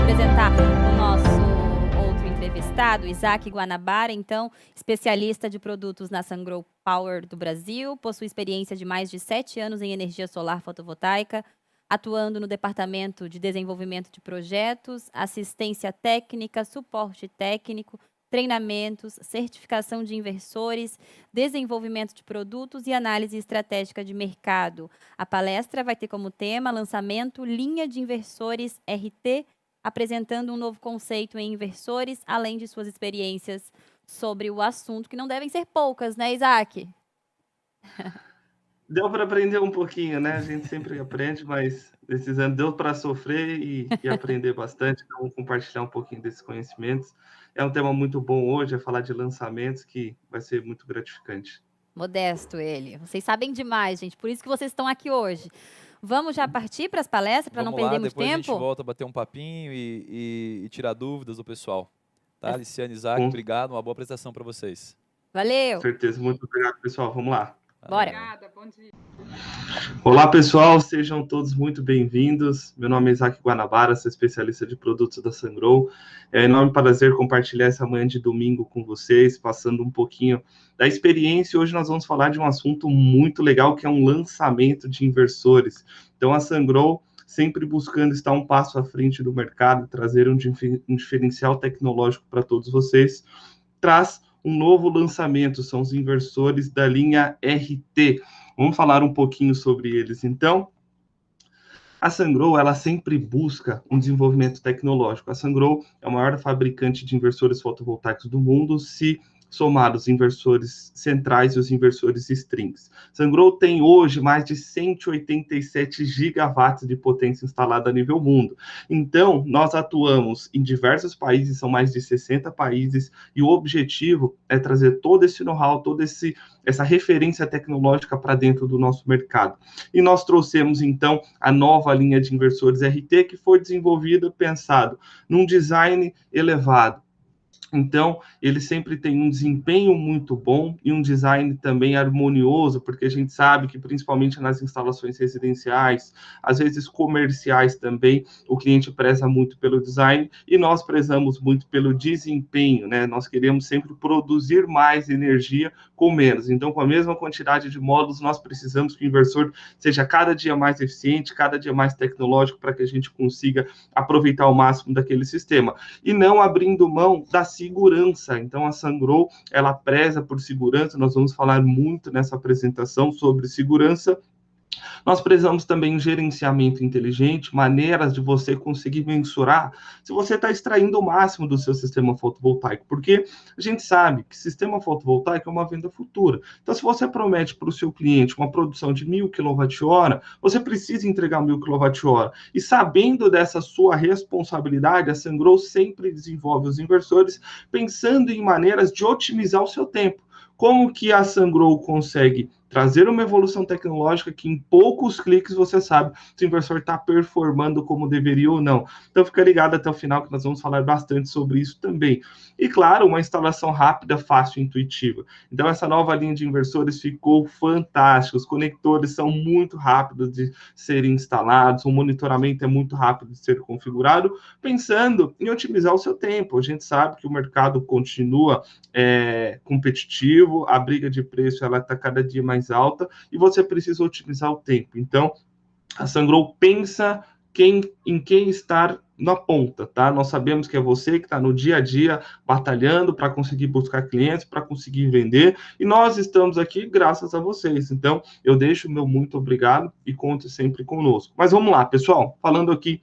Apresentar o nosso outro entrevistado, Isaac Guanabara, então, especialista de produtos na Sungrow Power do Brasil, possui experiência de mais de 7 anos em energia solar fotovoltaica, atuando no departamento de desenvolvimento de projetos, assistência técnica, suporte técnico, treinamentos, certificação de inversores, desenvolvimento de produtos e análise estratégica de mercado. A palestra vai ter como tema lançamento linha de inversores RT, apresentando um novo conceito em inversores, além de suas experiências sobre o assunto, que não devem ser poucas, né, Isaac? Deu para aprender um pouquinho, né? A gente sempre aprende, mas esses anos deu para sofrer e aprender bastante. Então, vamos compartilhar um pouquinho desses conhecimentos. É um tema muito bom hoje, é falar de lançamentos, que vai ser muito gratificante. Modesto ele. Vocês sabem demais, gente. Por isso que vocês estão aqui hoje. Vamos já partir para as palestras, para não perder muito tempo? Depois a gente volta a bater um papinho e tirar dúvidas do pessoal. Tá, Liciane, Isaac, obrigado. Uma boa apresentação para vocês. Valeu. Com certeza. Muito obrigado, pessoal. Vamos lá. Bora. Obrigada, bom dia. Olá, pessoal. Sejam todos muito bem-vindos. Meu nome é Isaac Guanabara, sou especialista de produtos da Sungrow. É um enorme prazer compartilhar essa manhã de domingo com vocês, passando um pouquinho da experiência. Hoje nós vamos falar de um assunto muito legal, que é um lançamento de inversores. Então, a Sungrow, sempre buscando estar um passo à frente do mercado, trazer um diferencial tecnológico para todos vocês, traz um novo lançamento, são os inversores da linha RT. Vamos falar um pouquinho sobre eles, então. A Sungrow, ela sempre busca um desenvolvimento tecnológico. A Sungrow é o maior fabricante de inversores fotovoltaicos do mundo, se somar os inversores centrais e os inversores strings. Sungrow tem hoje mais de 187 gigawatts de potência instalada a nível mundo. Então, nós atuamos em diversos países, são mais de 60 países, e o objetivo é trazer todo esse know-how, toda essa referência tecnológica para dentro do nosso mercado. E nós trouxemos, então, a nova linha de inversores RT, que foi desenvolvida, pensado num design elevado. Então, ele sempre tem um desempenho muito bom e um design também harmonioso, porque a gente sabe que, principalmente nas instalações residenciais, às vezes comerciais também, o cliente preza muito pelo design e nós prezamos muito pelo desempenho, né? Nós queremos sempre produzir mais energia com menos. Então, com a mesma quantidade de módulos, nós precisamos que o inversor seja cada dia mais eficiente, cada dia mais tecnológico, para que a gente consiga aproveitar o máximo daquele sistema. E não abrindo mão da segurança. Então, a Sungrow, ela preza por segurança. Nós vamos falar muito nessa apresentação sobre segurança. Nós prezamos também em gerenciamento inteligente, maneiras de você conseguir mensurar se você está extraindo o máximo do seu sistema fotovoltaico, porque a gente sabe que sistema fotovoltaico é uma venda futura. Então, se você promete para o seu cliente uma produção de 1.000 kWh, você precisa entregar 1.000 kWh. E sabendo dessa sua responsabilidade, a Sungrow sempre desenvolve os inversores pensando em maneiras de otimizar o seu tempo. Como que a Sungrow consegue trazer uma evolução tecnológica que em poucos cliques você sabe se o inversor está performando como deveria ou não. Então fica ligado até o final que nós vamos falar bastante sobre isso também. E claro, uma instalação rápida, fácil e intuitiva. Então essa nova linha de inversores ficou fantástica. Os conectores são muito rápidos de serem instalados, o monitoramento é muito rápido de ser configurado, pensando em otimizar o seu tempo. A gente sabe que o mercado continua competitivo, a briga de preço ela está cada dia mais alta e você precisa otimizar o tempo. Então, a Sungrow pensa em quem estar na ponta, tá? Nós sabemos que é você que está no dia a dia batalhando para conseguir buscar clientes, para conseguir vender, e nós estamos aqui graças a vocês. Então, eu deixo o meu muito obrigado e conte sempre conosco. Mas vamos lá, pessoal, falando aqui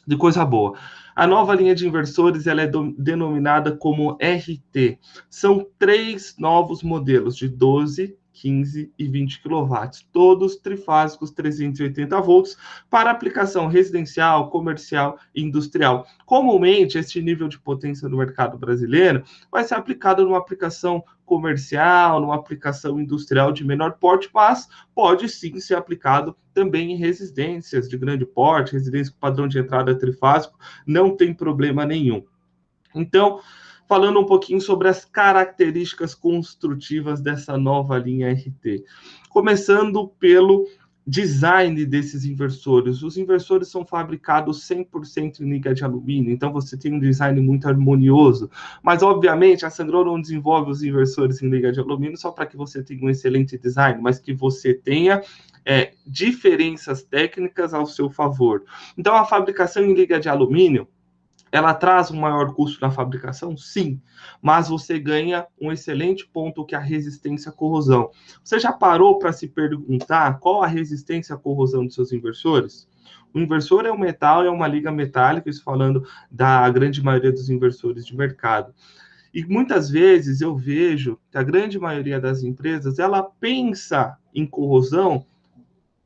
de coisa boa. A nova linha de inversores ela é denominada como RT. São 3 novos modelos de 12, 15 e 20 kW, todos trifásicos 380 volts para aplicação residencial, comercial e industrial. Comumente, este nível de potência no mercado brasileiro vai ser aplicado numa aplicação comercial, numa aplicação industrial de menor porte, mas pode sim ser aplicado também em residências de grande porte, residência com padrão de entrada trifásico, não tem problema nenhum. Então, falando um pouquinho sobre as características construtivas dessa nova linha RT. Começando pelo design desses inversores. Os inversores são fabricados 100% em liga de alumínio, então você tem um design muito harmonioso, mas obviamente a Sungrow não desenvolve os inversores em liga de alumínio só para que você tenha um excelente design, mas que você tenha diferenças técnicas ao seu favor. Então a fabricação em liga de alumínio, ela traz um maior custo na fabricação? Sim, mas você ganha um excelente ponto que é a resistência à corrosão. Você já parou para se perguntar qual a resistência à corrosão dos seus inversores? O inversor é um metal, é uma liga metálica, isso falando da grande maioria dos inversores de mercado. E muitas vezes eu vejo que a grande maioria das empresas, ela pensa em corrosão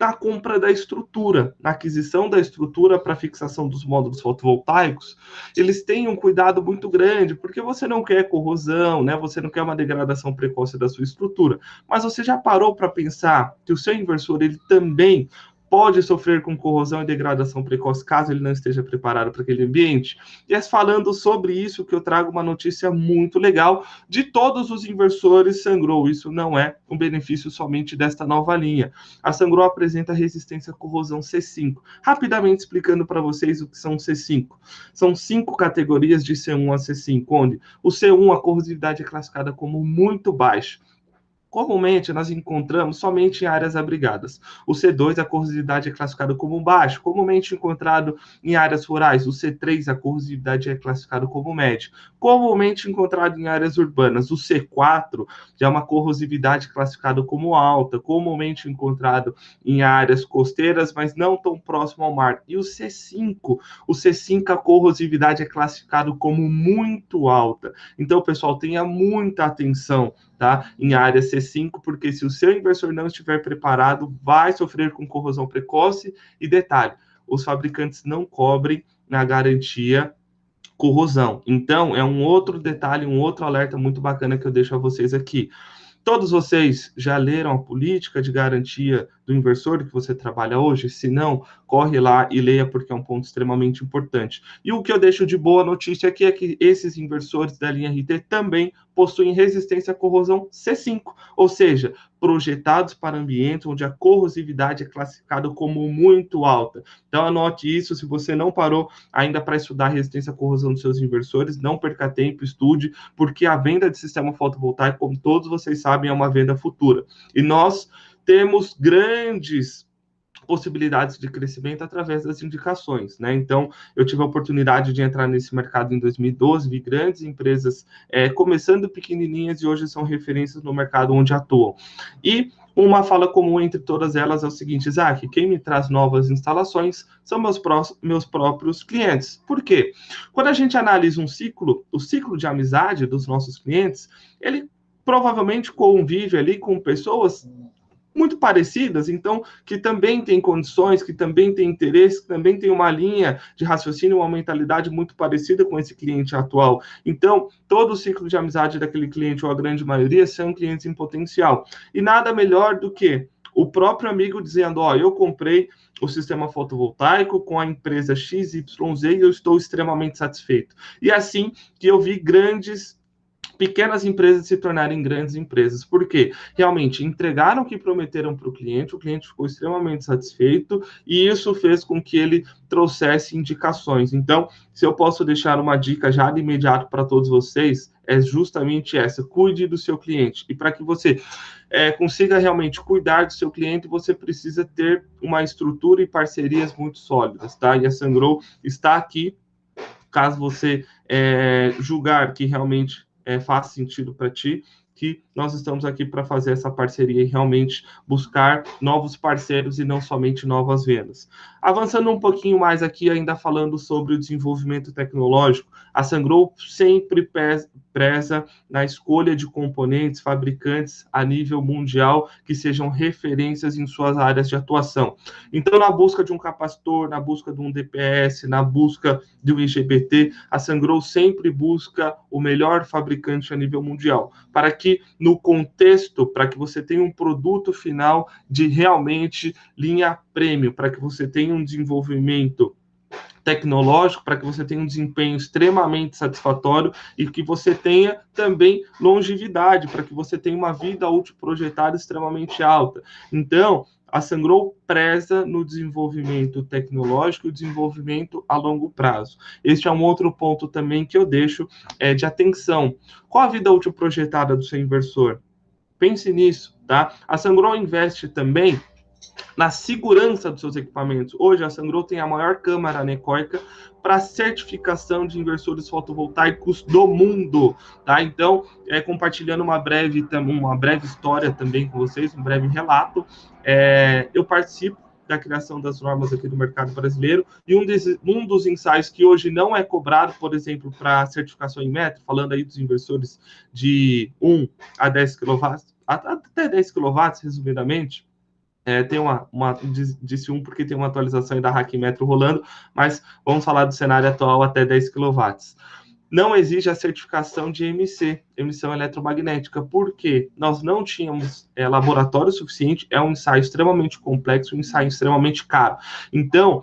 na compra da estrutura, na aquisição da estrutura para fixação dos módulos fotovoltaicos, eles têm um cuidado muito grande, porque você não quer corrosão, né? Você não quer uma degradação precoce da sua estrutura, mas você já parou para pensar que o seu inversor, ele também pode sofrer com corrosão e degradação precoce caso ele não esteja preparado para aquele ambiente? E é falando sobre isso que eu trago uma notícia muito legal de todos os inversores Sungrow. Isso não é um benefício somente desta nova linha. A Sungrow apresenta resistência à corrosão C5. Rapidamente explicando para vocês o que são C5. São 5 categorias de C1 a C5, onde o C1, a corrosividade é classificada como muito baixa. Comumente, nós encontramos somente em áreas abrigadas. O C2, a corrosividade é classificada como baixo, comumente encontrado em áreas rurais. O C3, a corrosividade é classificada como médio, comumente encontrado em áreas urbanas. O C4 já é uma corrosividade classificada como alta, comumente encontrado em áreas costeiras, mas não tão próximo ao mar. E o C5, a corrosividade é classificada como muito alta. Então, pessoal, tenha muita atenção, tá? Em área C5, porque se o seu inversor não estiver preparado, vai sofrer com corrosão precoce. E detalhe, os fabricantes não cobrem na garantia corrosão. Então, é um outro detalhe, um outro alerta muito bacana que eu deixo a vocês aqui. Todos vocês já leram a política de garantia do inversor que você trabalha hoje? Se não, corre lá e leia, porque é um ponto extremamente importante. E o que eu deixo de boa notícia aqui é que esses inversores da linha RT também possuem resistência à corrosão C5, ou seja, projetados para ambientes onde a corrosividade é classificada como muito alta. Então, anote isso. Se você não parou ainda para estudar a resistência à corrosão dos seus inversores, não perca tempo, estude, porque a venda de sistema fotovoltaico, como todos vocês sabem, é uma venda futura. E nós temos grandes possibilidades de crescimento através das indicações, né? Então, eu tive a oportunidade de entrar nesse mercado em 2012, vi grandes empresas começando pequenininhas e hoje são referências no mercado onde atuam. E uma fala comum entre todas elas é o seguinte: Isaac, quem me traz novas instalações são meus próprios clientes. Por quê? Quando a gente analisa um ciclo, o ciclo de amizade dos nossos clientes, ele provavelmente convive ali com pessoas muito parecidas, então, que também tem condições, que também tem interesse, que também tem uma linha de raciocínio, uma mentalidade muito parecida com esse cliente atual. Então, todo o ciclo de amizade daquele cliente, ou a grande maioria, são clientes em potencial. E nada melhor do que o próprio amigo dizendo: ó, eu comprei o sistema fotovoltaico com a empresa XYZ e eu estou extremamente satisfeito. E assim que eu vi pequenas empresas se tornarem grandes empresas, porque realmente entregaram o que prometeram para o cliente ficou extremamente satisfeito e isso fez com que ele trouxesse indicações. Então, se eu posso deixar uma dica já de imediato para todos vocês, é justamente essa: cuide do seu cliente. E para que você consiga realmente cuidar do seu cliente, você precisa ter uma estrutura e parcerias muito sólidas, tá? E a Sungrow está aqui, caso você julgar que realmente faz sentido para ti, que nós estamos aqui para fazer essa parceria e realmente buscar novos parceiros e não somente novas vendas. Avançando um pouquinho mais aqui, ainda falando sobre o desenvolvimento tecnológico, a Sungrow sempre preza na escolha de componentes, fabricantes a nível mundial que sejam referências em suas áreas de atuação. Então, na busca de um capacitor, na busca de um DPS, na busca de um IGBT, a Sungrow sempre busca o melhor fabricante a nível mundial, para que no contexto, para que você tenha um produto final de realmente linha premium, para que você tenha um desenvolvimento tecnológico para que você tenha um desempenho extremamente satisfatório e que você tenha também longevidade, para que você tenha uma vida útil projetada extremamente alta. Então, a Sungrow preza no desenvolvimento tecnológico e desenvolvimento a longo prazo. Este é um outro ponto também que eu deixo de atenção. Qual a vida útil projetada do seu inversor? Pense nisso, tá? A Sungrow investe também na segurança dos seus equipamentos. Hoje, a Sungrow tem a maior câmara anecoica para certificação de inversores fotovoltaicos do mundo, tá? Então, compartilhando uma breve história também com vocês, um breve relato, eu participo da criação das normas aqui do mercado brasileiro, e um dos ensaios que hoje não é cobrado, por exemplo, para certificação em metro, falando aí dos inversores de 1 a 10 kW, até 10 kW, resumidamente, tem disse porque tem uma atualização aí da Hackimetro rolando, mas vamos falar do cenário atual até 10 kW. Não exige a certificação de EMC, emissão eletromagnética, porque nós não tínhamos laboratório suficiente, é um ensaio extremamente complexo, um ensaio extremamente caro. Então,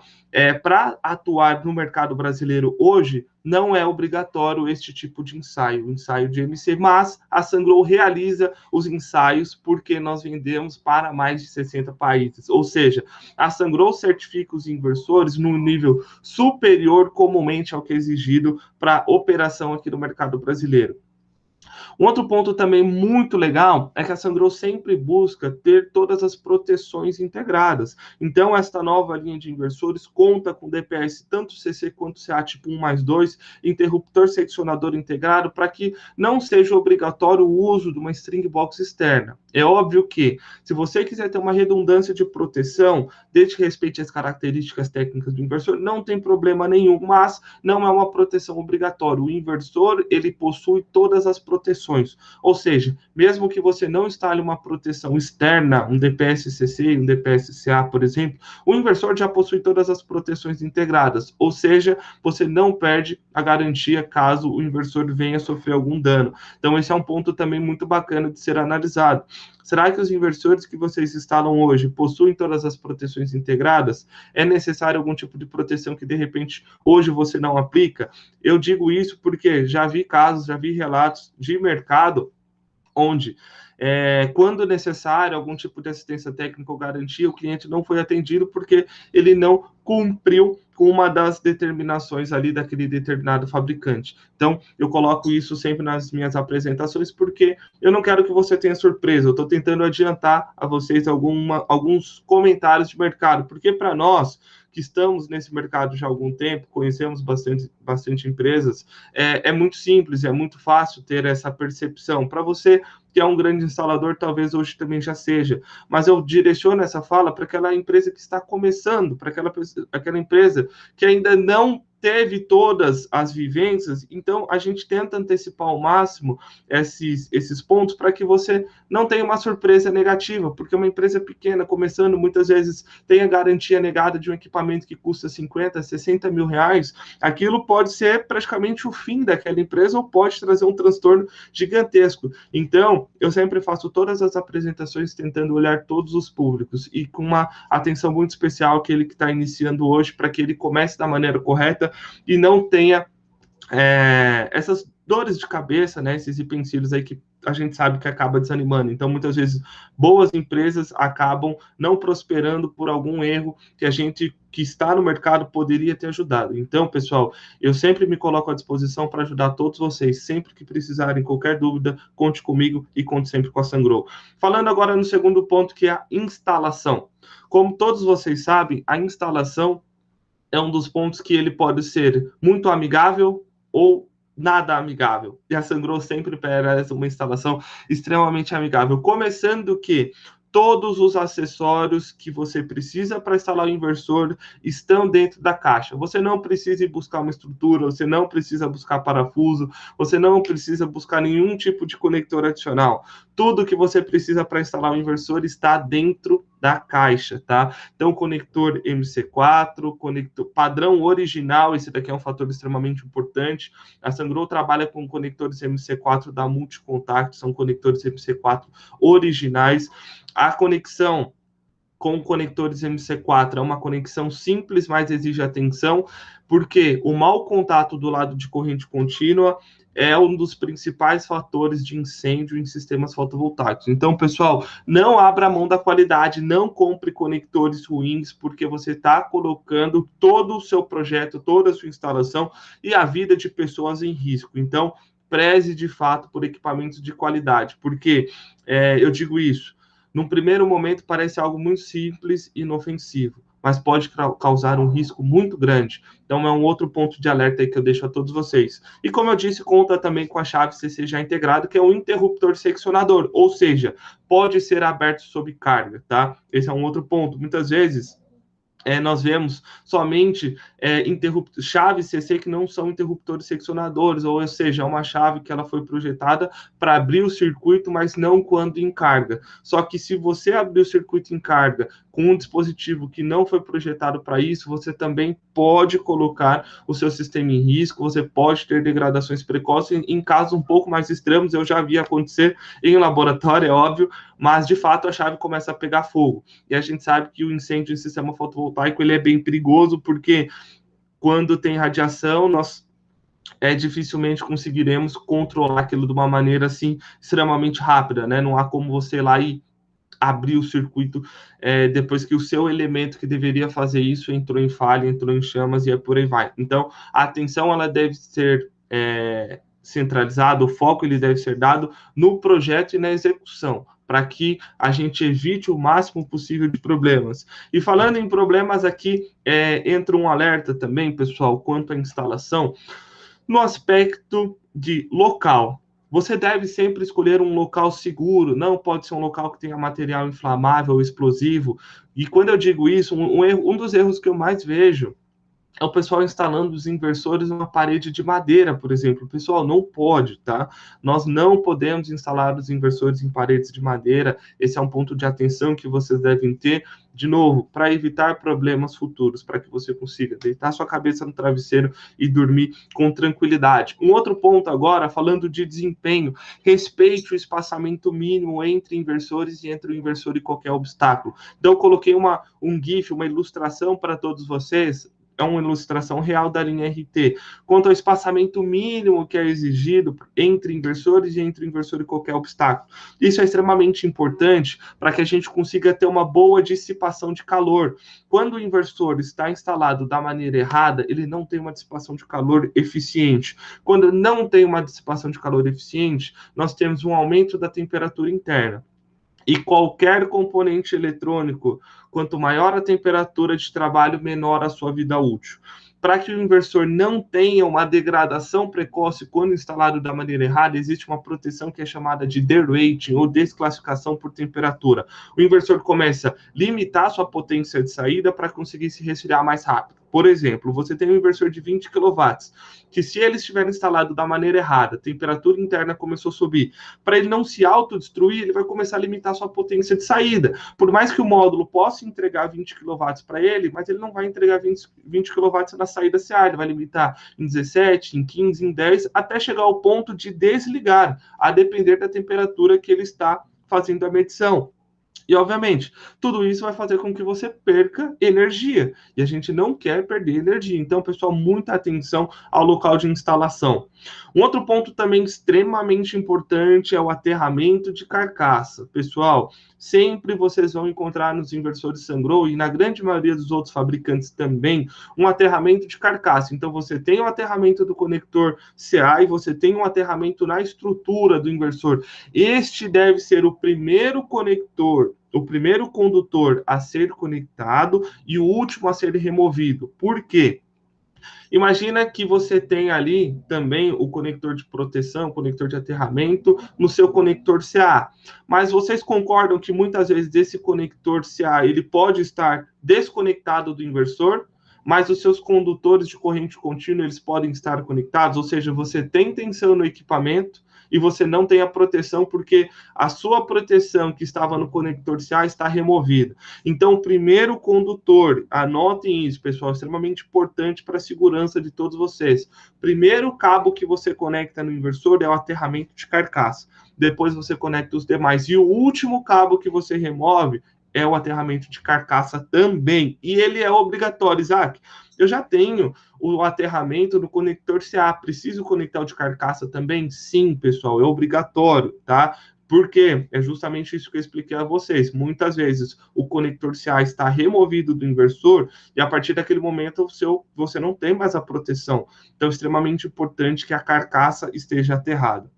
para atuar no mercado brasileiro hoje, não é obrigatório este tipo de ensaio, o ensaio de EMC, mas a Sungrow realiza os ensaios porque nós vendemos para mais de 60 países, ou seja, a Sungrow certifica os inversores num nível superior comumente ao que é exigido para operação aqui no mercado brasileiro. Um outro ponto também muito legal é que a Sungrow sempre busca ter todas as proteções integradas. Então, esta nova linha de inversores conta com DPS tanto CC quanto CA tipo 1+2, interruptor seccionador integrado, para que não seja obrigatório o uso de uma string box externa. É óbvio que, se você quiser ter uma redundância de proteção, desde que respeite as características técnicas do inversor, não tem problema nenhum, mas não é uma proteção obrigatória. O inversor, ele possui todas as proteções. Ou seja, mesmo que você não instale uma proteção externa, um DPS-CC e um DPS-CA, por exemplo, o inversor já possui todas as proteções integradas, ou seja, você não perde a garantia caso o inversor venha sofrer algum dano. Então, esse é um ponto também muito bacana de ser analisado. Será que os inversores que vocês instalam hoje possuem todas as proteções integradas? É necessário algum tipo de proteção que, de repente, hoje você não aplica? Eu digo isso porque já vi casos, já vi relatos de mercado onde, quando necessário, algum tipo de assistência técnica ou garantia, o cliente não foi atendido porque ele não cumpriu com uma das determinações ali daquele determinado fabricante. Então, eu coloco isso sempre nas minhas apresentações, porque eu não quero que você tenha surpresa, eu estou tentando adiantar a vocês alguns comentários de mercado, porque para nós, que estamos nesse mercado já há algum tempo, conhecemos bastante empresas, é muito simples, é muito fácil ter essa percepção. Para você que é um grande instalador, talvez hoje também já seja, mas eu direciono essa fala para aquela empresa que está começando, para aquela empresa que ainda não teve todas as vivências. Então a gente tenta antecipar ao máximo esses pontos para que você não tenha uma surpresa negativa, porque uma empresa pequena começando muitas vezes tem a garantia negada de um equipamento que custa 50, 60 mil reais, aquilo pode ser praticamente o fim daquela empresa ou pode trazer um transtorno gigantesco. Então eu sempre faço todas as apresentações tentando olhar todos os públicos e com uma atenção muito especial àquele que está iniciando hoje, para que ele comece da maneira correta e não tenha essas dores de cabeça, né, esses empecilhos aí que a gente sabe que acaba desanimando. Então, muitas vezes, boas empresas acabam não prosperando por algum erro que a gente que está no mercado poderia ter ajudado. Então, pessoal, eu sempre me coloco à disposição para ajudar todos vocês. Sempre que precisarem, qualquer dúvida, conte comigo e conte sempre com a Sungrow. Falando agora no segundo ponto, que é a instalação. Como todos vocês sabem, a instalação é um dos pontos que ele pode ser muito amigável ou nada amigável. E a Sungrow sempre preza uma instalação extremamente amigável. Começando que todos os acessórios que você precisa para instalar o inversor estão dentro da caixa. Você não precisa ir buscar uma estrutura, você não precisa buscar parafuso, você não precisa buscar nenhum tipo de conector adicional. Tudo que você precisa para instalar o inversor está dentro da caixa, tá? Então, conector MC4, conector padrão original, esse daqui é um fator extremamente importante. A Sungrow trabalha com conectores MC4 da Multicontact, são conectores MC4 originais. A conexão com conectores MC4 é uma conexão simples, mas exige atenção, porque o mau contato do lado de corrente contínua é um dos principais fatores de incêndio em sistemas fotovoltaicos. Então, pessoal, não abra mão da qualidade, não compre conectores ruins, porque você está colocando todo o seu projeto, toda a sua instalação e a vida de pessoas em risco. Então, preze de fato por equipamentos de qualidade, porque eu digo isso, num primeiro momento parece algo muito simples e inofensivo, mas pode causar um risco muito grande. Então, é um outro ponto de alerta aí que eu deixo a todos vocês. E como eu disse, conta também com a chave CC já integrado, que é um interruptor seccionador, ou seja, pode ser aberto sob carga, tá? Esse é um outro ponto. Muitas vezes, nós vemos somente chaves CC que não são interruptores seccionadores, ou seja, é uma chave que ela foi projetada para abrir o circuito, mas não quando em carga. Só que se você abrir o circuito em carga com um dispositivo que não foi projetado para isso, você também pode colocar o seu sistema em risco, você pode ter degradações precoces em casos um pouco mais extremos, eu já vi acontecer em laboratório, é óbvio, mas de fato a chave começa a pegar fogo. E a gente sabe que o incêndio em sistema fotovoltaico ele é bem perigoso, porque quando tem radiação, nós dificilmente conseguiremos controlar aquilo de uma maneira assim extremamente rápida, né? Não há como você ir lá e abrir o circuito depois que o seu elemento que deveria fazer isso entrou em falha, entrou em chamas e por aí vai. Então, a atenção ela deve ser centralizada, o foco ele deve ser dado no projeto e na execução, para que a gente evite o máximo possível de problemas. E falando em problemas aqui, entra um alerta também, pessoal, quanto à instalação, no aspecto de local. Você deve sempre escolher um local seguro, não pode ser um local que tenha material inflamável, explosivo. E quando eu digo isso, um dos erros que eu mais vejo é o pessoal instalando os inversores numa parede de madeira, por exemplo. Pessoal, não pode, tá? Nós não podemos instalar os inversores em paredes de madeira. Esse é um ponto de atenção que vocês devem ter, de novo, para evitar problemas futuros, para que você consiga deitar sua cabeça no travesseiro e dormir com tranquilidade. Um outro ponto agora, falando de desempenho, respeite o espaçamento mínimo entre inversores e entre o inversor e qualquer obstáculo. Então, eu coloquei um GIF, uma ilustração para todos vocês, é uma ilustração real da linha RT, quanto ao espaçamento mínimo que é exigido entre inversores e entre o inversor e qualquer obstáculo. Isso é extremamente importante para que a gente consiga ter uma boa dissipação de calor. Quando o inversor está instalado da maneira errada, ele não tem uma dissipação de calor eficiente. Quando não tem uma dissipação de calor eficiente, nós temos um aumento da temperatura interna. E qualquer componente eletrônico, quanto maior a temperatura de trabalho, menor a sua vida útil. Para que o inversor não tenha uma degradação precoce quando instalado da maneira errada, existe uma proteção que é chamada de derating, ou desclassificação por temperatura. O inversor começa a limitar sua potência de saída para conseguir se resfriar mais rápido. Por exemplo, você tem um inversor de 20 kW, que se ele estiver instalado da maneira errada, a temperatura interna começou a subir, para ele não se autodestruir, ele vai começar a limitar sua potência de saída. Por mais que o módulo possa entregar 20 kW para ele, mas ele não vai entregar 20 kW na saída CA, ele vai limitar em 17, em 15, em 10, até chegar ao ponto de desligar, a depender da temperatura que ele está fazendo a medição. E, obviamente, tudo isso vai fazer com que você perca energia. E a gente não quer perder energia. Então, pessoal, muita atenção ao local de instalação. Um outro ponto também extremamente importante é o aterramento de carcaça. Pessoal, sempre vocês vão encontrar nos inversores Sungrow e na grande maioria dos outros fabricantes também um aterramento de carcaça. Então, você tem o aterramento do conector CA e você tem um aterramento na estrutura do inversor. Este deve ser o primeiro conector, o primeiro condutor a ser conectado e o último a ser removido. Por quê? Imagina que você tem ali também o conector de proteção, o conector de aterramento no seu conector CA. Mas vocês concordam que muitas vezes esse conector CA ele pode estar desconectado do inversor, mas os seus condutores de corrente contínua eles podem estar conectados? Ou seja, você tem tensão no equipamento e você não tem a proteção porque a sua proteção que estava no conector CA está removida. Então, o primeiro condutor, anotem isso, pessoal, é extremamente importante para a segurança de todos vocês. Primeiro cabo que você conecta no inversor é o aterramento de carcaça. Depois você conecta os demais. E o último cabo que você remove é o aterramento de carcaça também, e ele é obrigatório, Isaac. Eu já tenho o aterramento do conector CA, preciso conectar o de carcaça também? Sim, pessoal, é obrigatório, tá? Porque é justamente isso que eu expliquei a vocês. Muitas vezes o conector CA está removido do inversor e a partir daquele momento você não tem mais a proteção. Então é extremamente importante que a carcaça esteja aterrada.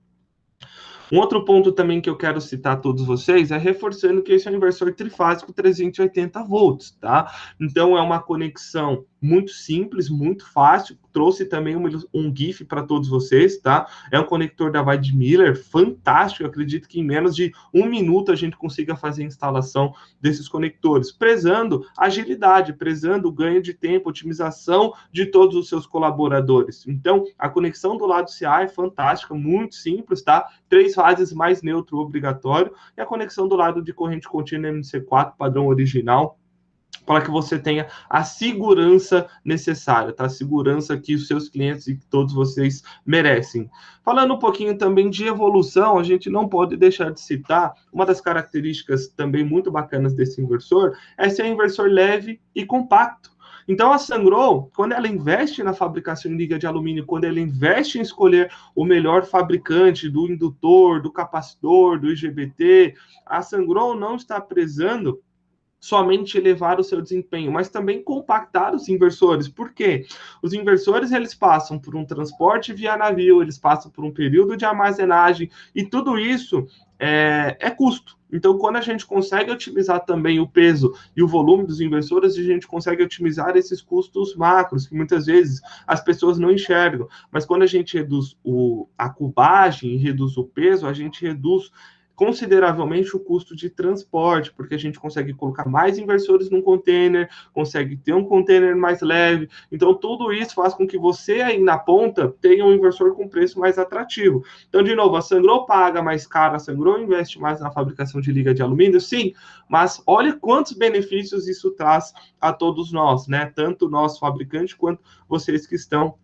Um outro ponto também que eu quero citar a todos vocês é reforçando que esse é um inversor trifásico 380 volts, tá? Então é uma conexão muito simples, muito fácil. Trouxe também um GIF para todos vocês, tá? É um conector da Weidmuller, fantástico. Eu acredito que em menos de 1 minuto a gente consiga fazer a instalação desses conectores, prezando agilidade, prezando o ganho de tempo, otimização de todos os seus colaboradores. Então, a conexão do lado CA é fantástica, muito simples, tá? 3 fases mais neutro obrigatório e a conexão do lado de corrente contínua MC4, padrão original, para que você tenha a segurança necessária, tá? A segurança que os seus clientes e todos vocês merecem. Falando um pouquinho também de evolução, a gente não pode deixar de citar uma das características também muito bacanas desse inversor, é ser um inversor leve e compacto. Então, a Sungrow, quando ela investe na fabricação de liga de alumínio, quando ela investe em escolher o melhor fabricante do indutor, do capacitor, do IGBT, a Sungrow não está prezando somente elevar o seu desempenho, mas também compactar os inversores. Por quê? Os inversores, eles passam por um transporte via navio, eles passam por um período de armazenagem, e tudo isso é custo. Então, quando a gente consegue otimizar também o peso e o volume dos inversores, a gente consegue otimizar esses custos macros, que muitas vezes as pessoas não enxergam. Mas quando a gente reduz a cubagem e reduz o peso, a gente reduz consideravelmente o custo de transporte, porque a gente consegue colocar mais inversores num container, consegue ter um container mais leve. Então, tudo isso faz com que você aí na ponta tenha um inversor com preço mais atrativo. Então, de novo, a Sungrow paga mais caro, a Sungrow investe mais na fabricação de liga de alumínio, sim, mas olha quantos benefícios isso traz a todos nós, né? Tanto o nosso fabricante quanto vocês que estão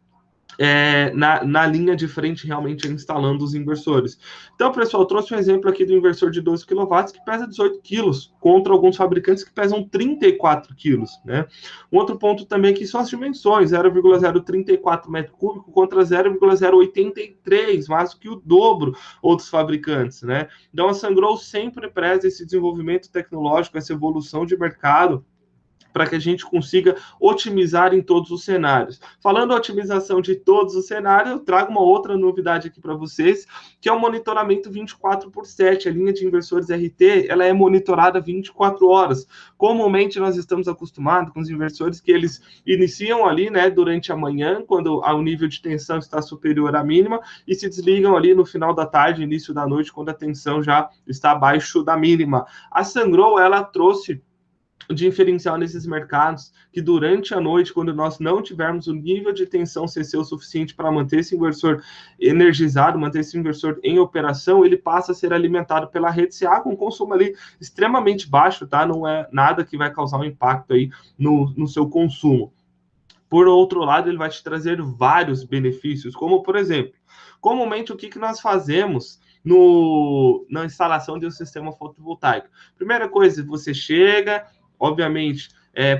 na linha de frente realmente instalando os inversores. Então, pessoal, eu trouxe um exemplo aqui do inversor de 12 kW que pesa 18 kg, contra alguns fabricantes que pesam 34 kg, né? Um outro ponto também aqui são as dimensões, 0,034 metro cúbico contra 0,083, mais do que o dobro outros fabricantes, né? Então, a Sungrow sempre preza esse desenvolvimento tecnológico, essa evolução de mercado, para que a gente consiga otimizar em todos os cenários. Falando otimização de todos os cenários, eu trago uma outra novidade aqui para vocês, que é o monitoramento 24/7. A linha de inversores RT, ela é monitorada 24 horas. Comumente, nós estamos acostumados com os inversores que eles iniciam ali, né, durante a manhã, quando o nível de tensão está superior à mínima, e se desligam ali no final da tarde, início da noite, quando a tensão já está abaixo da mínima. A Sungrow, ela trouxe diferencial nesses mercados, que durante a noite, quando nós não tivermos o nível de tensão CC o suficiente para manter esse inversor energizado, manter esse inversor em operação, ele passa a ser alimentado pela rede CA com consumo ali extremamente baixo, tá? Não é nada que vai causar um impacto aí no seu consumo. Por outro lado, ele vai te trazer vários benefícios, como, por exemplo, comumente o que nós fazemos na instalação de um sistema fotovoltaico? Primeira coisa, você chega, obviamente,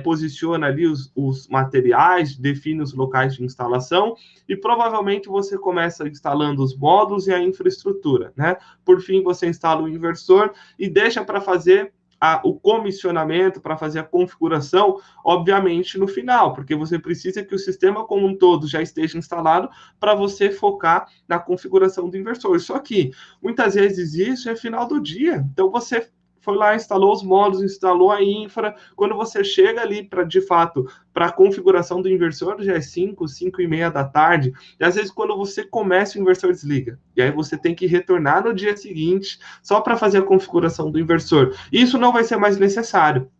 posiciona ali os materiais, define os locais de instalação e provavelmente você começa instalando os módulos e a infraestrutura, né? Por fim, você instala o inversor e deixa para fazer o comissionamento, para fazer a configuração, obviamente, no final, porque você precisa que o sistema como um todo já esteja instalado para você focar na configuração do inversor. Só que, muitas vezes, isso é final do dia. Então, você foi lá, instalou os módulos, instalou a infra. Quando você chega ali para a configuração do inversor, já é 5h30 da tarde. E às vezes, quando você começa, o inversor desliga. E aí você tem que retornar no dia seguinte só para fazer a configuração do inversor. Isso não vai ser mais necessário.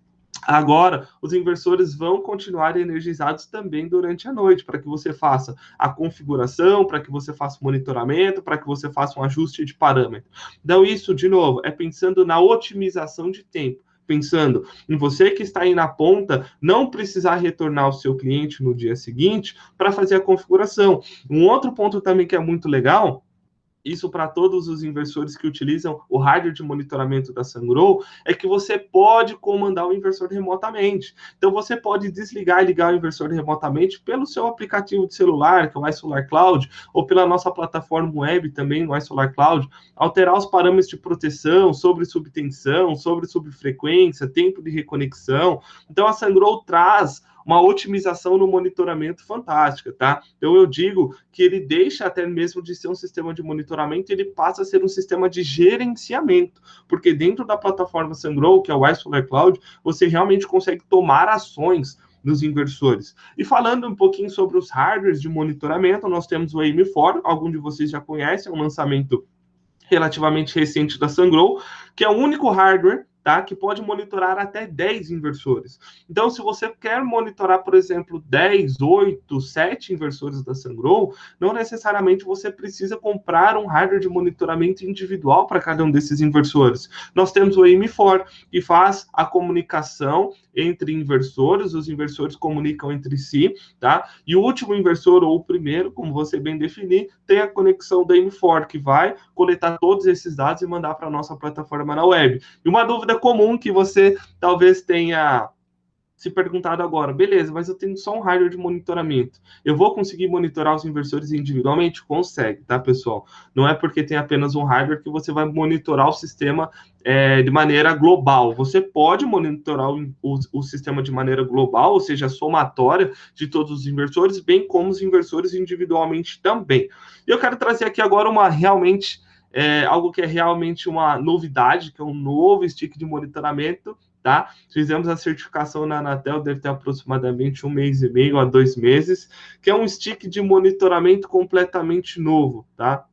Agora, os inversores vão continuar energizados também durante a noite, para que você faça a configuração, para que você faça o monitoramento, para que você faça um ajuste de parâmetro. Então, isso, de novo, é pensando na otimização de tempo, pensando em você que está aí na ponta, não precisar retornar ao seu cliente no dia seguinte para fazer a configuração. Um outro ponto também que é muito legal isso para todos os inversores que utilizam o hardware de monitoramento da Sungrow, é que você pode comandar o inversor remotamente. Então, você pode desligar e ligar o inversor remotamente pelo seu aplicativo de celular, que é o iSolar Cloud, ou pela nossa plataforma web também, no iSolar Cloud, alterar os parâmetros de proteção sobre subtensão, sobre subfrequência, tempo de reconexão. Então, a Sungrow traz uma otimização no monitoramento fantástica, tá? Então, eu digo que ele deixa até mesmo de ser um sistema de monitoramento, ele passa a ser um sistema de gerenciamento, porque dentro da plataforma Sungrow, que é o iSolar Cloud, você realmente consegue tomar ações nos inversores. E falando um pouquinho sobre os hardwares de monitoramento, nós temos o AM4, algum de vocês já conhecem, é um lançamento relativamente recente da Sungrow, que é o único hardware, tá, que pode monitorar até 10 inversores. Então, se você quer monitorar, por exemplo, 10, 8, 7 inversores da Sungrow, não necessariamente você precisa comprar um hardware de monitoramento individual para cada um desses inversores. Nós temos o AM4, que faz a comunicação entre inversores, os inversores comunicam entre si, tá? E o último inversor, ou o primeiro, como você bem definir, tem a conexão da AM4, que vai coletar todos esses dados e mandar para a nossa plataforma na web. E uma dúvida comum que você talvez tenha se perguntado agora, beleza, mas eu tenho só um hardware de monitoramento. Eu vou conseguir monitorar os inversores individualmente? Consegue, tá, pessoal? Não é porque tem apenas um hardware que você vai monitorar o sistema de maneira global. Você pode monitorar o sistema de maneira global, ou seja, somatória de todos os inversores, bem como os inversores individualmente também. E eu quero trazer aqui agora algo que é realmente uma novidade, que é um novo stick de monitoramento, tá? Fizemos a certificação na Anatel, deve ter aproximadamente 1 mês e meio a 2 meses, que é um stick de monitoramento completamente novo, tá?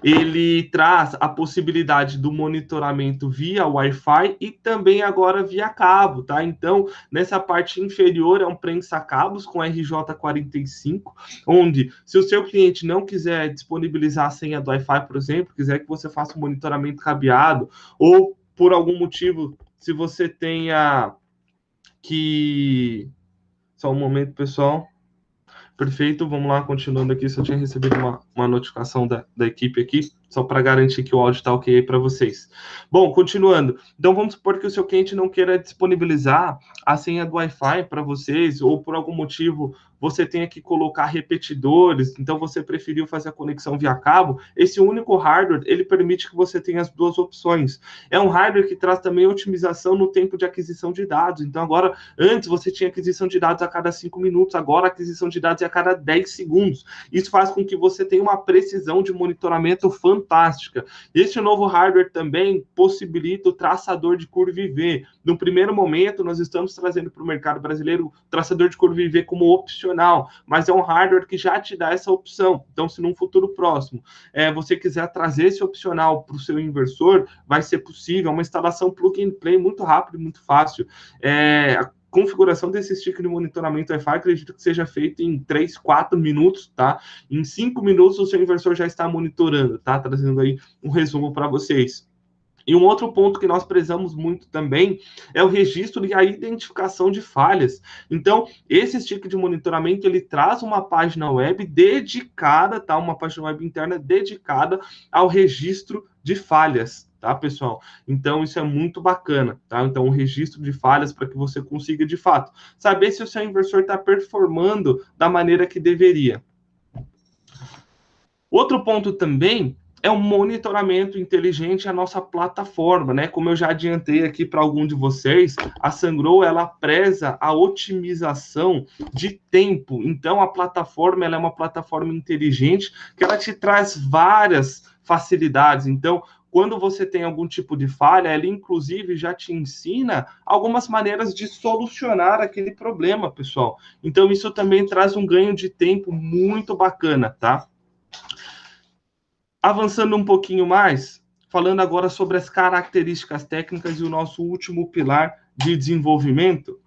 Ele traz a possibilidade do monitoramento via Wi-Fi e também agora via cabo, tá? Então, nessa parte inferior é um prensa-cabos com RJ45, onde, se o seu cliente não quiser disponibilizar a senha do Wi-Fi, por exemplo, quiser que você faça um monitoramento cabeado, ou por algum motivo, se você tenha que... Só um momento, pessoal. Perfeito, vamos lá, continuando aqui, só tinha recebido uma notificação da equipe aqui, só para garantir que o áudio está ok para vocês. Bom, continuando, então vamos supor que o seu cliente não queira disponibilizar a senha do Wi-Fi para vocês, ou por algum motivo você tenha que colocar repetidores, então você preferiu fazer a conexão via cabo, esse único hardware, ele permite que você tenha as duas opções. É um hardware que traz também otimização no tempo de aquisição de dados, então agora, antes você tinha aquisição de dados a cada 5 minutos, agora a aquisição de dados é a cada 10 segundos. Isso faz com que você tenha uma precisão de monitoramento fantástica. Este novo hardware também possibilita o traçador de curva IV. No primeiro momento, nós estamos trazendo para o mercado brasileiro o traçador de curva IV como opcional, mas é um hardware que já te dá essa opção. Então, se num futuro próximo você quiser trazer esse opcional para o seu inversor, vai ser possível. É uma instalação plug and play muito rápido e muito fácil. A configuração desse stick de monitoramento Wi-Fi, acredito que seja feito em 3, 4 minutos, tá? Em 5 minutos o seu inversor já está monitorando, tá? Trazendo aí um resumo para vocês. E um outro ponto que nós prezamos muito também é o registro e a identificação de falhas. Então, esse stick de monitoramento, ele traz uma página web dedicada, tá? Uma página web interna dedicada ao registro de falhas, tá, pessoal? Então, isso é muito bacana, tá? Então, um registro de falhas para que você consiga, de fato, saber se o seu inversor está performando da maneira que deveria. Outro ponto também é o monitoramento inteligente, a nossa plataforma, né? Como eu já adiantei aqui para algum de vocês, a Sungrow, ela preza a otimização de tempo. Então, a plataforma, ela é uma plataforma inteligente que ela te traz várias facilidades. Então, quando você tem algum tipo de falha, ela inclusive já te ensina algumas maneiras de solucionar aquele problema, pessoal. Então, isso também traz um ganho de tempo muito bacana, tá? Avançando um pouquinho mais, falando agora sobre as características técnicas e o nosso último pilar de desenvolvimento.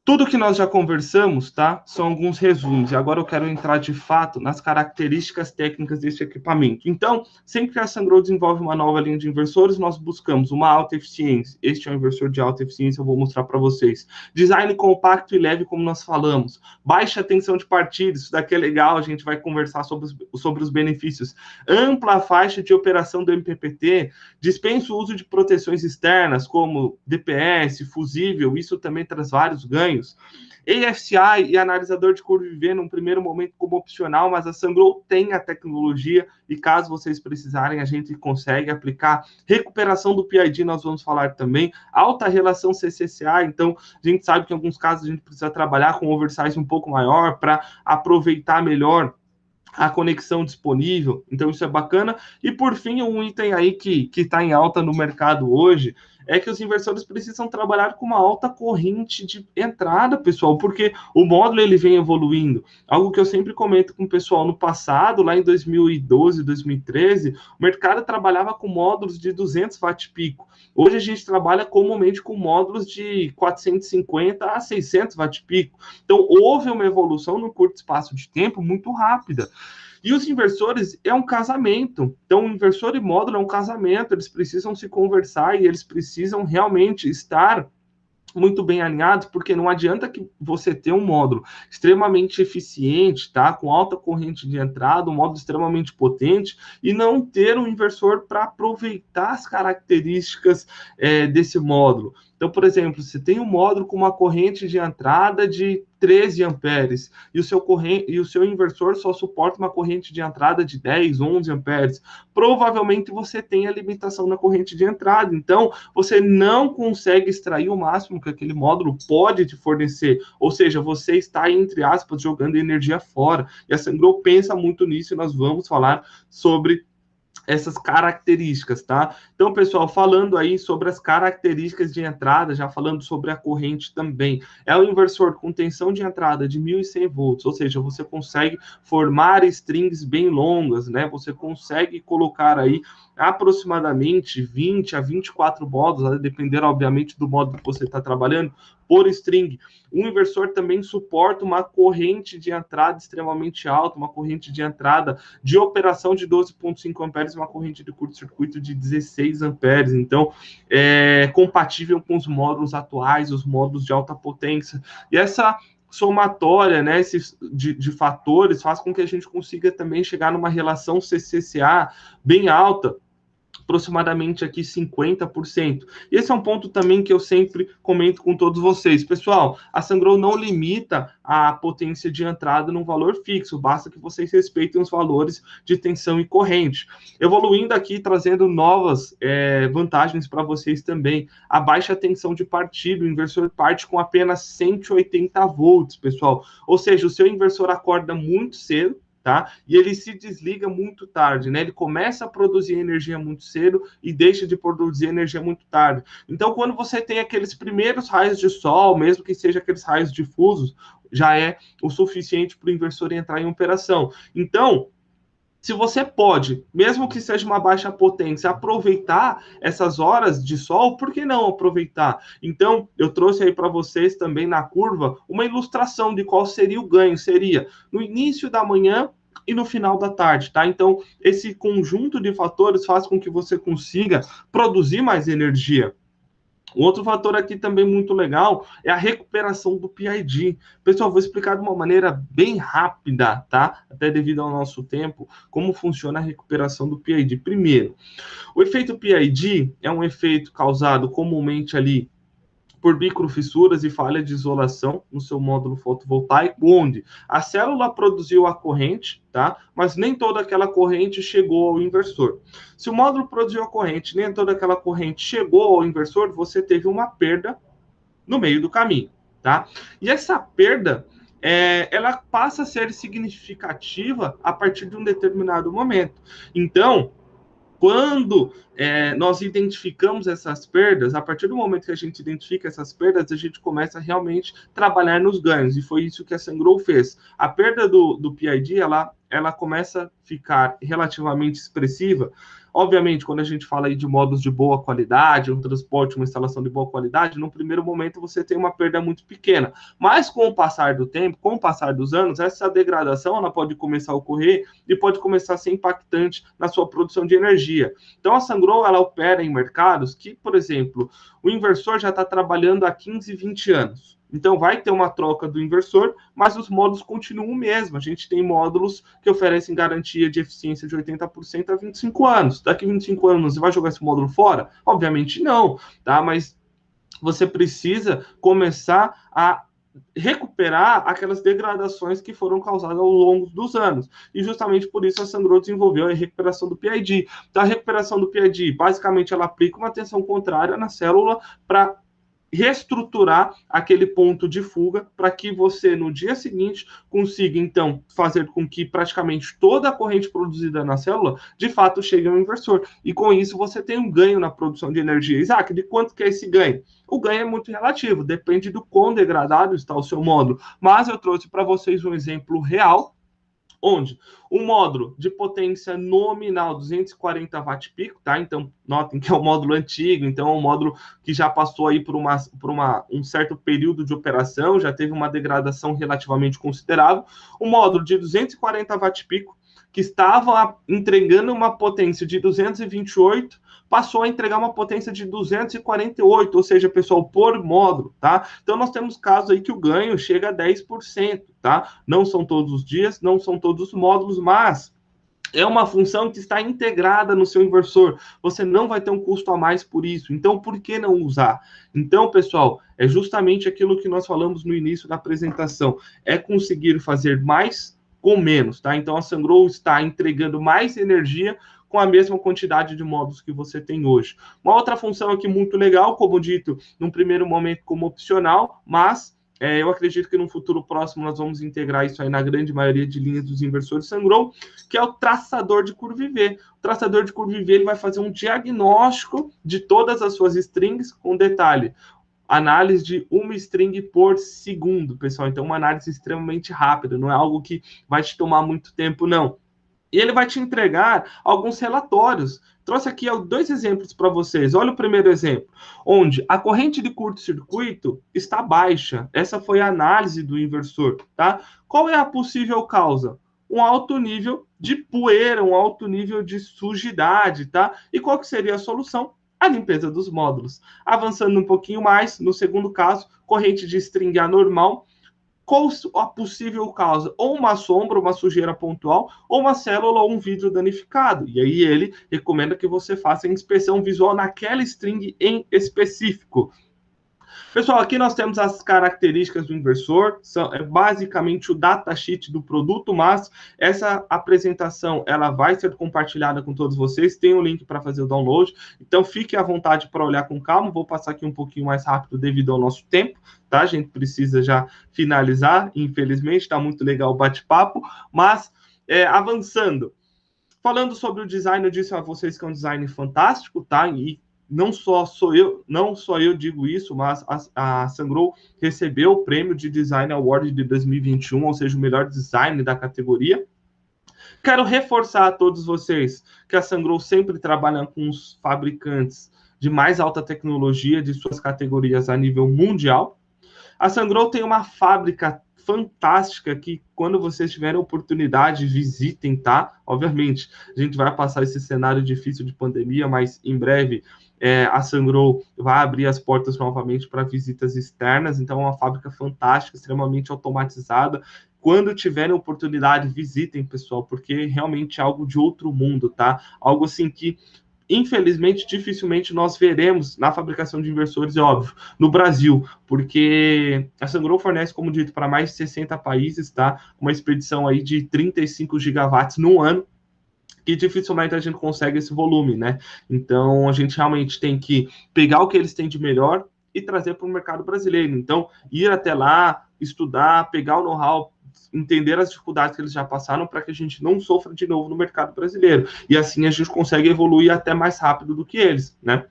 Tudo que nós já conversamos, tá? São alguns resumos. E agora eu quero entrar de fato nas características técnicas desse equipamento. Então, sempre que a Sungrow desenvolve uma nova linha de inversores, nós buscamos uma alta eficiência. Este é um inversor de alta eficiência, eu vou mostrar para vocês. Design compacto e leve, como nós falamos. Baixa tensão de partida, isso daqui é legal, a gente vai conversar sobre os benefícios. Ampla faixa de operação do MPPT, dispensa o uso de proteções externas, como DPS, fusível, isso também traz vários ganhos. AFCI e analisador de curva IV num primeiro momento como opcional, mas a Sungrow tem a tecnologia e caso vocês precisarem, a gente consegue aplicar. Recuperação do PID, nós vamos falar também. Alta relação CCCA, então a gente sabe que em alguns casos a gente precisa trabalhar com oversize um pouco maior para aproveitar melhor a conexão disponível, então isso é bacana. E por fim, um item aí que está em alta no mercado hoje é que os inversores precisam trabalhar com uma alta corrente de entrada, pessoal, porque o módulo ele vem evoluindo. Algo que eu sempre comento com o pessoal no passado, lá em 2012, 2013, o mercado trabalhava com módulos de 200 watt pico. Hoje a gente trabalha comumente com módulos de 450 a 600 watt pico. Então houve uma evolução num curto espaço de tempo muito rápida. E os inversores é um casamento. Então, o inversor e módulo é um casamento. Eles precisam se conversar e eles precisam realmente estar muito bem alinhados, porque não adianta que você ter um módulo extremamente eficiente, tá? Com alta corrente de entrada, um módulo extremamente potente, e não ter um inversor para aproveitar as características desse módulo. Então, por exemplo, você tem um módulo com uma corrente de entrada de 13 amperes e o seu inversor só suporta uma corrente de entrada de 10, 11 amperes. Provavelmente você tem a limitação na corrente de entrada. Então, você não consegue extrair o máximo que aquele módulo pode te fornecer. Ou seja, você está, entre aspas, jogando energia fora. E a Sungrow pensa muito nisso e nós vamos falar sobre essas características, tá? Então, pessoal, falando aí sobre as características de entrada, já falando sobre a corrente também, é um inversor com tensão de entrada de 1.100 volts, ou seja, você consegue formar strings bem longas, né? Você consegue colocar aí aproximadamente 20 a 24 módulos, a depender, obviamente, do módulo que você está trabalhando, por string. O inversor também suporta uma corrente de entrada extremamente alta, uma corrente de entrada de operação de 12,5 amperes, uma corrente de curto-circuito de 16 amperes. Então, é compatível com os módulos atuais, os módulos de alta potência. E essa somatória, né, de fatores faz com que a gente consiga também chegar numa relação CCCA bem alta, aproximadamente aqui 50%. E esse é um ponto também que eu sempre comento com todos vocês. Pessoal, a Sungrow não limita a potência de entrada num valor fixo, basta que vocês respeitem os valores de tensão e corrente. Evoluindo aqui, trazendo novas vantagens para vocês também. A baixa tensão de partida, o inversor parte com apenas 180 volts, pessoal. Ou seja, o seu inversor acorda muito cedo, tá? E ele se desliga muito tarde, né? Ele começa a produzir energia muito cedo e deixa de produzir energia muito tarde. Então, quando você tem aqueles primeiros raios de sol, mesmo que seja aqueles raios difusos, já é o suficiente para o inversor entrar em operação. Então, se você pode, mesmo que seja uma baixa potência, aproveitar essas horas de sol, por que não aproveitar? Então, eu trouxe aí para vocês também na curva uma ilustração de qual seria o ganho. Seria no início da manhã e no final da tarde, tá? Então, esse conjunto de fatores faz com que você consiga produzir mais energia. Um outro fator aqui também muito legal é a recuperação do PID. Pessoal, vou explicar de uma maneira bem rápida, tá? Até devido ao nosso tempo, como funciona a recuperação do PID. Primeiro, o efeito PID é um efeito causado comumente ali por microfissuras e falha de isolação no seu módulo fotovoltaico, onde a célula produziu a corrente, tá? Mas nem toda aquela corrente chegou ao inversor. Se o módulo produziu a corrente, nem toda aquela corrente chegou ao inversor, você teve uma perda no meio do caminho, tá? E essa perda, ela passa a ser significativa a partir de um determinado momento. Então, quando nós identificamos essas perdas. A partir do momento que a gente identifica essas perdas, a gente começa a realmente trabalhar nos ganhos, e foi isso que a Sungrow fez. A perda do PID, ela começa a ficar relativamente expressiva. Obviamente, quando a gente fala aí de módulos de boa qualidade, um transporte, uma instalação de boa qualidade, no primeiro momento você tem uma perda muito pequena. Mas com o passar do tempo, com o passar dos anos, essa degradação ela pode começar a ocorrer e pode começar a ser impactante na sua produção de energia. Então a Sungrow, ela opera em mercados que, por exemplo, o inversor já está trabalhando há 15, 20 anos. Então, vai ter uma troca do inversor, mas os módulos continuam o mesmo. A gente tem módulos que oferecem garantia de eficiência de 80% a 25 anos. Daqui a 25 anos, você vai jogar esse módulo fora? Obviamente não, tá? Mas você precisa começar a recuperar aquelas degradações que foram causadas ao longo dos anos. E justamente por isso a Sungrow desenvolveu a recuperação do PID. Então, a recuperação do PID, basicamente, ela aplica uma tensão contrária na célula para reestruturar aquele ponto de fuga para que você, no dia seguinte, consiga, então, fazer com que praticamente toda a corrente produzida na célula, de fato, chegue ao inversor. E com isso, você tem um ganho na produção de energia. Isaac, de quanto que é esse ganho? O ganho é muito relativo, depende do quão degradado está o seu módulo. Mas eu trouxe para vocês um exemplo real, onde um módulo de potência nominal 240 watt-pico, tá? Então, notem que é um módulo antigo, então é um módulo que já passou aí por um certo período de operação, já teve uma degradação relativamente considerável. Um módulo de 240 watt-pico, que estava entregando uma potência de 228, passou a entregar uma potência de 248, ou seja, pessoal, por módulo, tá? Então, nós temos casos aí que o ganho chega a 10%, tá? Não são todos os dias, não são todos os módulos, mas é uma função que está integrada no seu inversor. Você não vai ter um custo a mais por isso. Então, por que não usar? Então, pessoal, é justamente aquilo que nós falamos no início da apresentação. É conseguir fazer mais com menos, tá? Então, a Sungrow está entregando mais energia com a mesma quantidade de módulos que você tem hoje. Uma outra função aqui muito legal, como dito, num primeiro momento como opcional, mas eu acredito que no futuro próximo nós vamos integrar isso aí na grande maioria de linhas dos inversores Sungrow, que é o traçador de curva IV. O traçador de curva IV ele vai fazer um diagnóstico de todas as suas strings, com detalhe, análise de uma string por segundo, pessoal. Então, uma análise extremamente rápida, não é algo que vai te tomar muito tempo, não. E ele vai te entregar alguns relatórios. Trouxe aqui 2 exemplos para vocês. Olha o primeiro exemplo, onde a corrente de curto-circuito está baixa. Essa foi a análise do inversor, tá? Qual é a possível causa? Um alto nível de poeira, um alto nível de sujidade, tá? E qual que seria a solução? A limpeza dos módulos. Avançando um pouquinho mais, no segundo caso, corrente de string anormal. Qual a possível causa? Ou uma sombra, uma sujeira pontual, ou uma célula ou um vidro danificado. E aí ele recomenda que você faça a inspeção visual naquela string em específico. Pessoal, aqui nós temos as características do inversor, é basicamente o datasheet do produto, mas essa apresentação ela vai ser compartilhada com todos vocês, tem o link para fazer o download, então fique à vontade para olhar com calma, vou passar aqui um pouquinho mais rápido devido ao nosso tempo, tá? A gente precisa já finalizar, infelizmente, está muito legal o bate-papo, mas avançando, falando sobre o design, eu disse a vocês que é um design fantástico, tá? E não só eu digo isso, mas a Sungrow recebeu o prêmio de Design Award de 2021, ou seja, o melhor design da categoria. Quero reforçar a todos vocês que a Sungrow sempre trabalha com os fabricantes de mais alta tecnologia de suas categorias a nível mundial. A Sungrow tem uma fábrica fantástica que, quando vocês tiverem oportunidade, visitem, tá? Obviamente, a gente vai passar esse cenário difícil de pandemia, mas em breve a Sungrow vai abrir as portas novamente para visitas externas, então é uma fábrica fantástica, extremamente automatizada. Quando tiverem oportunidade, visitem, pessoal, porque realmente é algo de outro mundo, tá? Algo assim que, infelizmente, dificilmente nós veremos na fabricação de inversores, é óbvio, no Brasil, porque a Sungrow fornece, como dito, para mais de 60 países, tá? Uma expedição aí de 35 gigawatts no ano, que dificilmente a gente consegue esse volume, né? Então, a gente realmente tem que pegar o que eles têm de melhor e trazer para o mercado brasileiro. Então, ir até lá, estudar, pegar o know-how entender as dificuldades que eles já passaram para que a gente não sofra de novo no mercado brasileiro. E assim a gente consegue evoluir até mais rápido do que eles, né?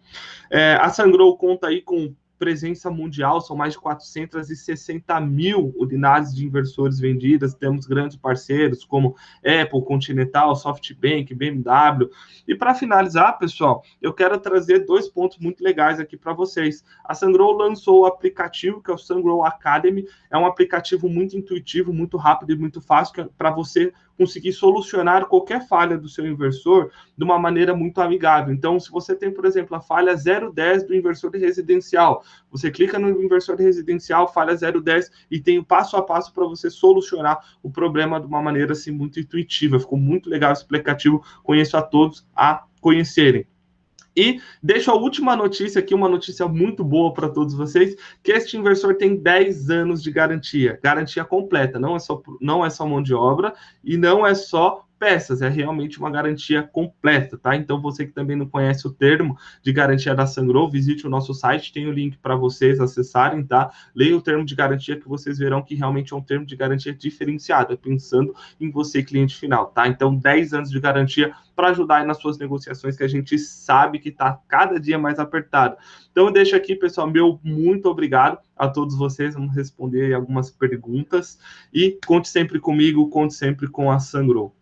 A Sungrow conta aí com presença mundial, são mais de 460 mil unidades de inversores vendidas, temos grandes parceiros como Apple, Continental, SoftBank, BMW. E para finalizar, pessoal, eu quero trazer 2 pontos muito legais aqui para vocês. A Sungrow lançou o aplicativo, que é o Sungrow Academy, é um aplicativo muito intuitivo, muito rápido e muito fácil para você conseguir solucionar qualquer falha do seu inversor de uma maneira muito amigável. Então, se você tem, por exemplo, a falha 010 do inversor residencial, você clica no inversor residencial, falha 010, e tem o passo a passo para você solucionar o problema de uma maneira assim muito intuitiva. Ficou muito legal esse aplicativo, conheço a todos a conhecerem. E deixo a última notícia aqui, uma notícia muito boa para todos vocês, que este inversor tem 10 anos de garantia completa, não é só mão de obra e não é só peças, é realmente uma garantia completa, tá? Então, você que também não conhece o termo de garantia da Sungrow, visite o nosso site, tem o link para vocês acessarem, tá? Leia o termo de garantia que vocês verão que realmente é um termo de garantia diferenciado, pensando em você, cliente final, tá? Então, 10 anos de garantia para ajudar aí nas suas negociações, que a gente sabe que está cada dia mais apertado. Então, eu deixo aqui, pessoal, meu muito obrigado a todos vocês, vamos responder algumas perguntas, e conte sempre comigo, conte sempre com a Sungrow.